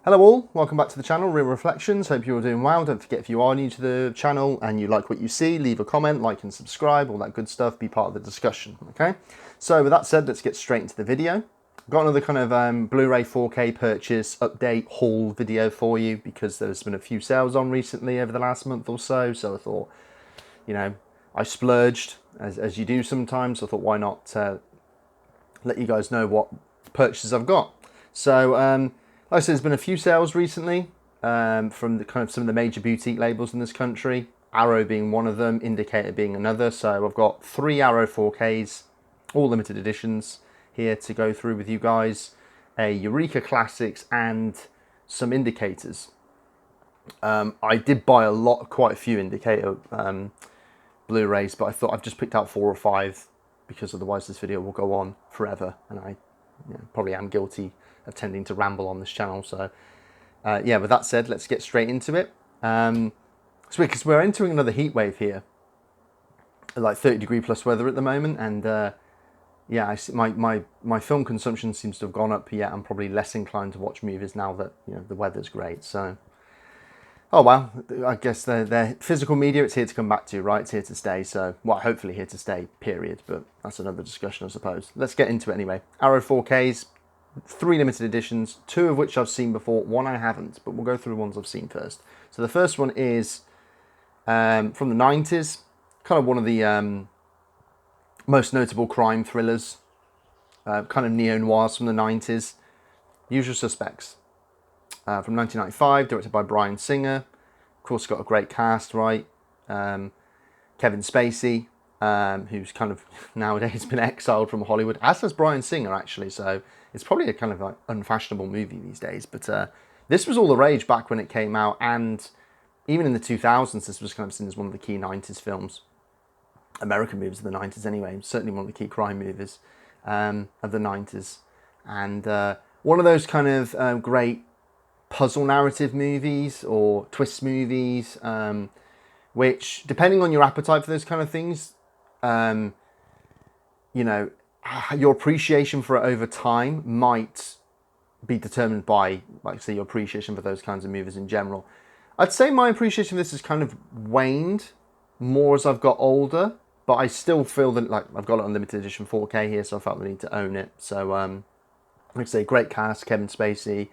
Hello all, welcome back to the channel, Real Reflections. Hope you're all doing well. Don't forget, if you are new to the channel and you like what you see, leave a comment, like and subscribe, all that good stuff, be part of the discussion, okay? So with that said, let's get straight into the video. I've got another kind of Blu-ray 4K purchase update haul video for you because there's been a few sales on recently over the last month or so, so I thought, you know, I splurged, as you do sometimes, so I thought why not let you guys know what purchases I've got. So, like I said, there's been a few sales recently from the kind of some of the major boutique labels in this country. Arrow being one of them, Indicator being another. So I've got 3 Arrow 4Ks, all limited editions here to go through with you guys. A Eureka Classics and some Indicators. I did buy quite a few Indicator Blu-rays, but I thought I've just picked out 4 or 5 because otherwise this video will go on forever, and I probably am guilty of tending to ramble on this channel. So yeah, with that said, let's get straight into it. So because we're entering another heat wave here, like 30-degree plus weather at the moment, and yeah, I see my film consumption seems to have gone up. Yeah, I'm probably less inclined to watch movies now that the weather's great. So oh well, I guess they're physical media, it's here to come back to, right? It's here to stay. So well, hopefully here to stay, period, but that's another discussion, I suppose. Let's get into it anyway. Arrow 4Ks, 3 limited editions, 2 of which I've seen before, 1 I haven't, but we'll go through the ones I've seen first. So the first one is from the 90s, kind of one of the most notable crime thrillers, kind of neo-noirs from the 90s, Usual Suspects, from 1995, directed by Bryan Singer. Of course, got a great cast, right? Kevin Spacey, who's kind of nowadays been exiled from Hollywood, as has Bryan Singer, actually, so it's probably a kind of like unfashionable movie these days, but this was all the rage back when it came out, and even in the 2000s, this was kind of seen as one of the key 90s films. American movies of the 90s anyway, certainly one of the key crime movies of the 90s. And one of those kind of great puzzle narrative movies or twist movies, which, depending on your appetite for those kind of things, your appreciation for it over time might be determined by, like, say, your appreciation for those kinds of movies in general. I'd say my appreciation for this has kind of waned more as I've got older, but I still feel that, like, I've got it on limited edition 4K here, so I felt the need to own it. So, like I say, great cast: Kevin Spacey,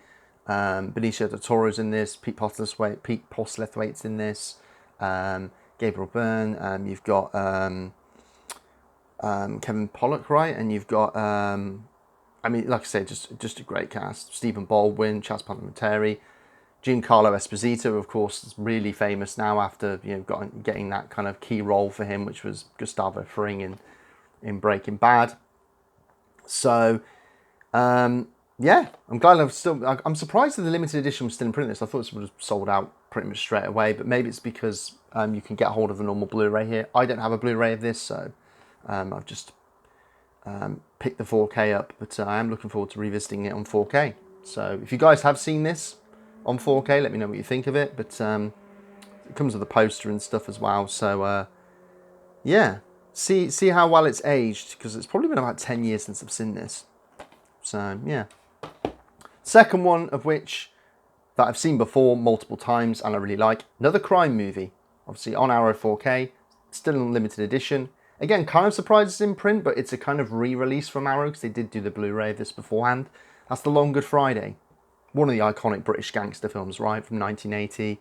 Benicio del Toro's in this, Pete Postlethwaite's in this, Gabriel Byrne, you've got Kevin Pollak, right? And you've got, I mean, like I say, just a great cast. Stephen Baldwin, Chaz Palminteri, Giancarlo Esposito, of course, is really famous now after getting that kind of key role for him, which was Gustavo Fring in Breaking Bad. So yeah, I'm glad I'm surprised that the limited edition was still in print. This, I thought this would have sold out pretty much straight away, but maybe it's because you can get hold of the normal Blu-ray here. I don't have a Blu-ray of this, so I've just picked the 4K up, but I am looking forward to revisiting it on 4K. So if you guys have seen this on 4K, let me know what you think of it. But it comes with a poster and stuff as well. So yeah, see how well it's aged, because it's probably been about 10 years since I've seen this. So yeah. Second one of which that I've seen before multiple times and I really like, another crime movie, obviously on Arrow 4K, still in limited edition. Again, kind of surprised it's in print, but it's a kind of re-release from Arrow because they did do the Blu-ray of this beforehand. That's The Long Good Friday, one of the iconic British gangster films, right, from 1980,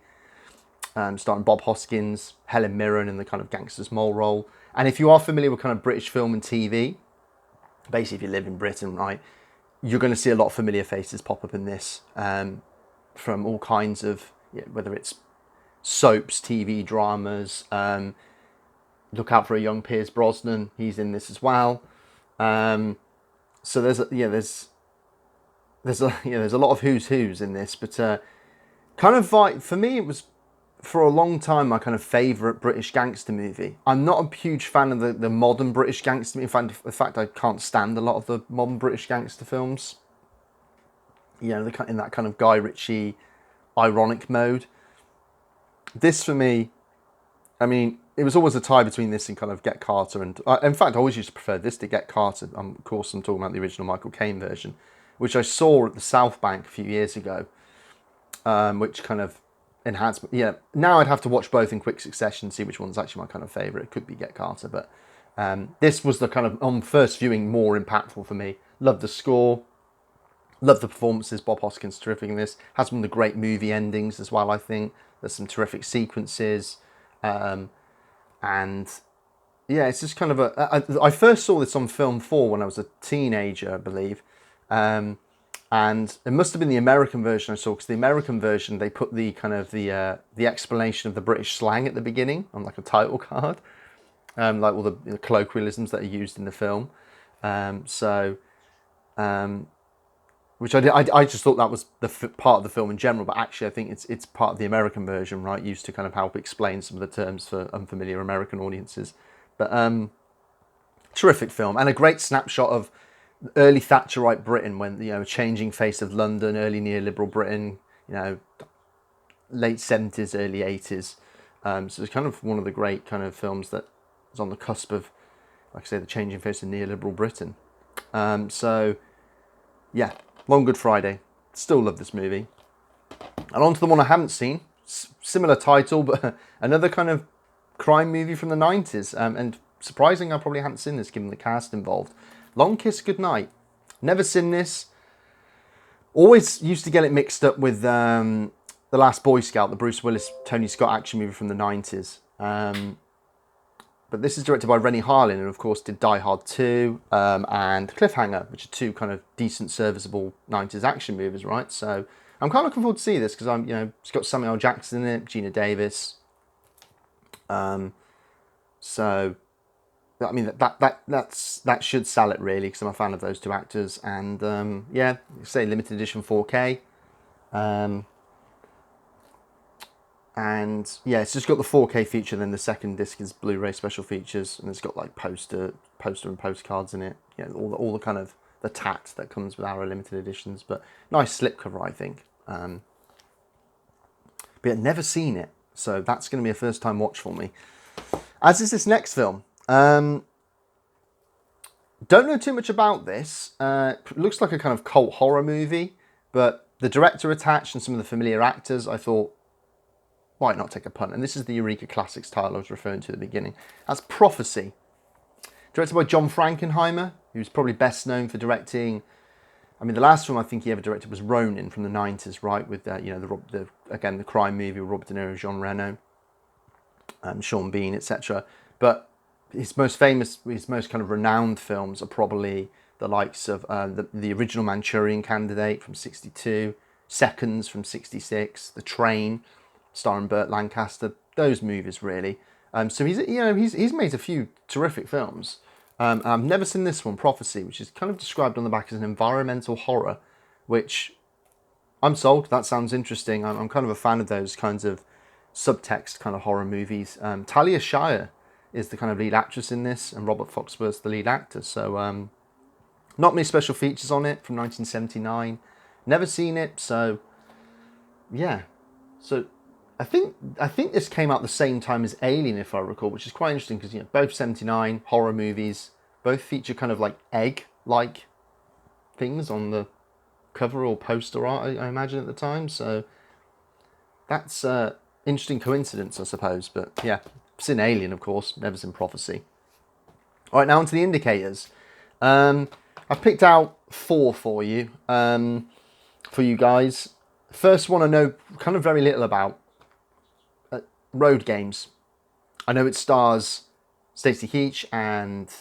starring Bob Hoskins, Helen Mirren in the kind of gangster's mole role. And if you are familiar with kind of British film and TV, basically if you live in Britain, right, you're going to see a lot of familiar faces pop up in this, from all kinds of, whether it's soaps, TV dramas. Look out for a young Pierce Brosnan; he's in this as well. So there's a lot of who's in this, but kind of for me, it was for a long time my kind of favourite British gangster movie. I'm not a huge fan of the modern British gangster movie. In fact, I can't stand a lot of the modern British gangster films. In that kind of Guy Ritchie ironic mode. This, for me, I mean, it was always a tie between this and kind of Get Carter. And in fact, I always used to prefer this to Get Carter. Of course, I'm talking about the original Michael Caine version, which I saw at the South Bank a few years ago. which kind of enhanced. Yeah, now I'd have to watch both in quick succession, see which one's actually my kind of favourite. It could be Get Carter, but this was the kind of, on first viewing, more impactful for me. Love the score. Love the performances. Bob Hoskins terrific in this. Has one of the great movie endings as well, I think. There's some terrific sequences. And yeah, it's just kind of I first saw this on film 4 when I was a teenager, I believe. And it must have been the American version I saw, because the American version, they put the kind of the explanation of the British slang at the beginning on like a title card. Like all the colloquialisms that are used in the film. Which I just thought that was the part of the film in general, but actually I think it's part of the American version, right? Used to kind of help explain some of the terms for unfamiliar American audiences. But terrific film, and a great snapshot of early Thatcherite Britain, when, you know, changing face of London, early neoliberal Britain, you know, late 70s, early 80s. So it's kind of one of the great kind of films that is on the cusp of, like I say, the changing face of neoliberal Britain. So yeah. Long Good Friday. Still love this movie. And on to the one I haven't seen. Similar title, but another kind of crime movie from the 90s. And surprising, I probably hadn't seen this given the cast involved. Long Kiss Goodnight. Never seen this. Always used to get it mixed up with The Last Boy Scout, the Bruce Willis, Tony Scott action movie from the 90s. But this is directed by Rennie Harlin, and of course did Die Hard 2 and Cliffhanger, which are two kind of decent, serviceable 90s action movies, right? So I'm kind of looking forward to see this, because I'm, you know, it's got Samuel L. Jackson in it, Gina Davis. So I mean that should sell it really, because I'm a fan of those two actors, and yeah, say limited edition 4K. And yeah, it's just got the 4K feature, then the second disc is Blu-ray special features, and it's got like poster and postcards in it. You know, all the kind of the tact that comes with our limited editions, but nice slipcover, I think. But yeah, never seen it, so that's going to be a first time watch for me. As is this next film. Don't know too much about this. Looks like a kind of cult horror movie, but the director attached and some of the familiar actors, I thought, why not take a punt? And this is the Eureka Classics title I was referring to at the beginning. That's Prophecy. Directed by John Frankenheimer, who's probably best known for directing... I mean, the last film I think he ever directed was Ronin from the 90s, right? With, you know, again, the crime movie with Robert De Niro, Jean Reno, Sean Bean, etc. But his most kind of renowned films are probably the likes of the original Manchurian Candidate from 62, Seconds from 66, The Train, starring Burt Lancaster, those movies really. So he's made a few terrific films. I've never seen this one, Prophecy, which is kind of described on the back as an environmental horror, which I'm sold. That sounds interesting. I'm kind of a fan of those kinds of subtext kind of horror movies. Talia Shire is the kind of lead actress in this, and Robert Foxworth's the lead actor. So not many special features on it, from 1979. Never seen it, so yeah. So I think this came out the same time as Alien, if I recall, which is quite interesting, because, you know, both 79 horror movies, both feature kind of like egg-like things on the cover or poster art, I imagine, at the time. So that's interesting coincidence, I suppose. But yeah, I've seen Alien, of course, never seen Prophecy. All right, now onto the indicators. I've picked out 4 for you guys. First one I know kind of very little about. Road Games. I know it stars Stacey Keach and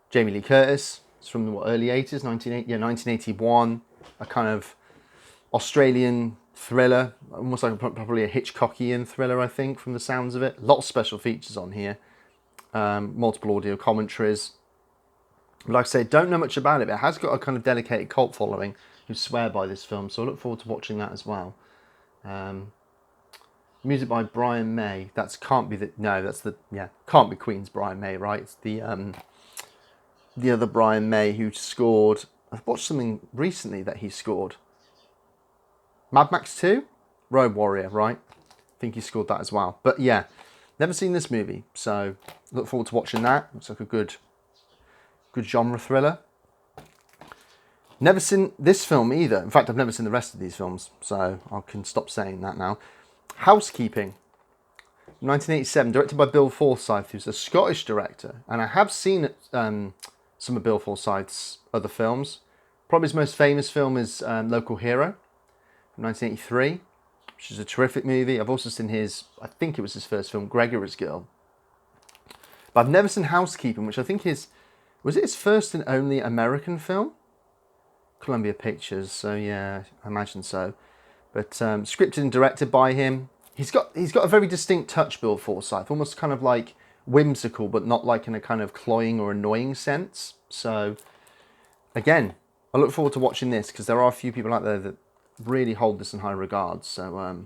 Jamie Lee Curtis. It's from the early 80s, 1981. A kind of Australian thriller, almost like probably a Hitchcockian thriller, I think, from the sounds of it. A lot of special features on here. Multiple audio commentaries. Like I say, don't know much about it, but it has got a kind of dedicated cult following who swear by this film, so I look forward to watching that as well. Music by Brian May. Can't be Queen's Brian May, right? It's the other Brian May who scored. I've watched something recently that he scored. Mad Max 2, Road Warrior, right? I think he scored that as well. But yeah, never seen this movie, so look forward to watching that. Looks like a good genre thriller. Never seen this film either. In fact, I've never seen the rest of these films, so I can stop saying that now. Housekeeping, 1987, directed by Bill Forsyth, who's a Scottish director. And I have seen some of Bill Forsyth's other films. Probably his most famous film is Local Hero, from 1983, which is a terrific movie. I've also seen his, I think it was his first film, Gregor's Girl. But I've never seen Housekeeping, which I think was it his first and only American film? Columbia Pictures, so yeah, I imagine so. But scripted and directed by him. He's got a very distinct touch, Bill Forsyth, almost kind of like whimsical, but not like in a kind of cloying or annoying sense. So again, I look forward to watching this because there are a few people out there that really hold this in high regard. So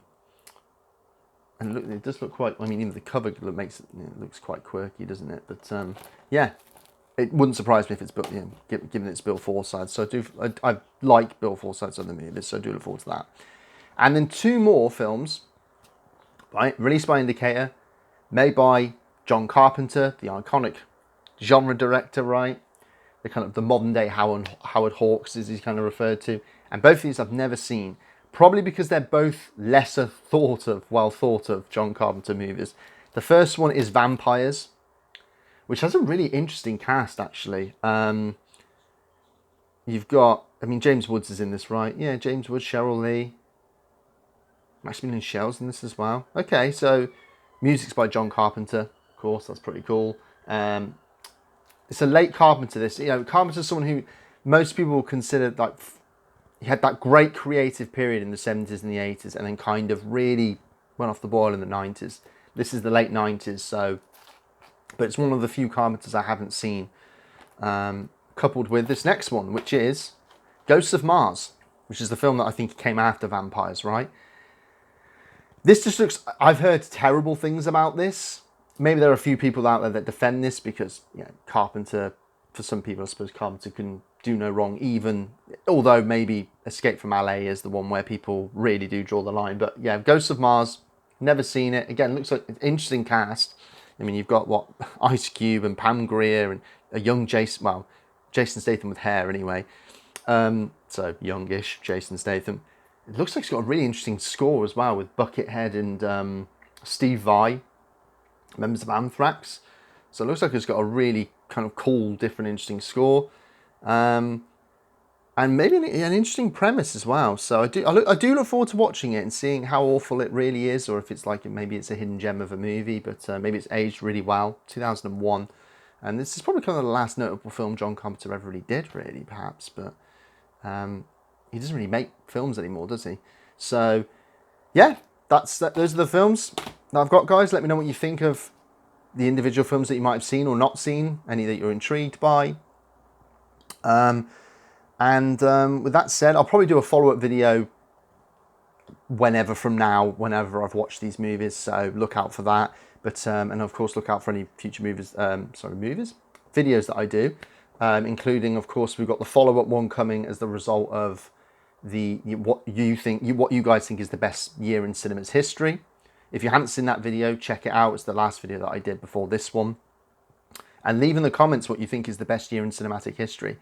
and look, it does look quite. I mean, even the cover makes it, looks quite quirky, doesn't it? But yeah. It wouldn't surprise me if it's given it's Bill Forsyth. So I like Bill Forsyth's other movies, so I do look forward to that. And then two more films, right? Released by Indicator, made by John Carpenter, the iconic genre director, right? The kind of the modern day Howard Hawks, as he's kind of referred to. And both of these I've never seen, probably because they're both lesser well thought of John Carpenter movies. The first one is Vampires, which has a really interesting cast, actually. You've got, I mean, James Woods is in this, right? Yeah, James Woods, Cheryl Lee. Maximilian Schell's in this as well. Okay, so music's by John Carpenter, of course, that's pretty cool. It's a late Carpenter, this. You know, Carpenter's someone who most people will consider, like, he had that great creative period in the 70s and the 80s, and then kind of really went off the boil in the 90s. This is the late 90s, so... But it's one of the few Carpenters I haven't seen, coupled with this next one, which is Ghosts of Mars, which is the film that I think came after Vampires, right? This just looks... I've heard terrible things about this. Maybe there are a few people out there that defend this because, you know, Carpenter, for some people, I suppose Carpenter can do no wrong even, although maybe Escape from LA is the one where people really do draw the line. But yeah, Ghosts of Mars, never seen it. Again, looks like an interesting cast. I mean, you've got, what, Ice Cube and Pam Grier and a young Jason Statham with hair anyway. So, youngish Jason Statham. It looks like it's got a really interesting score as well with Buckethead and Steve Vai, members of Anthrax. So it looks like it's got a really kind of cool, different, interesting score. And maybe an interesting premise as well. So I do look forward to watching it and seeing how awful it really is, or if it's like maybe it's a hidden gem of a movie, but maybe it's aged really well. 2001, and this is probably kind of the last notable film John Carpenter ever really did, really, perhaps. But he doesn't really make films anymore, does he? So yeah, those are the films that I've got, guys. Let me know what you think of the individual films that you might have seen or not seen, any that you're intrigued by. And with that said, I'll probably do a follow-up video whenever from now, whenever I've watched these movies, so look out for that. But and of course, look out for any future videos that I do, including, of course, we've got the follow-up one coming as the result of what you guys think is the best year in cinema's history. If you haven't seen that video, check it out. It's the last video that I did before this one. And leave in the comments what you think is the best year in cinematic history,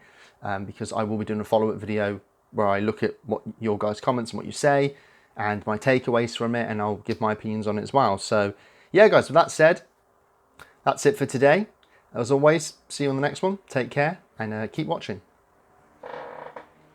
because I will be doing a follow-up video where I look at what your guys' comments and what you say and my takeaways from it, and I'll give my opinions on it as well. So yeah, guys, with that said, that's it for today. As always, see you on the next one. Take care and keep watching.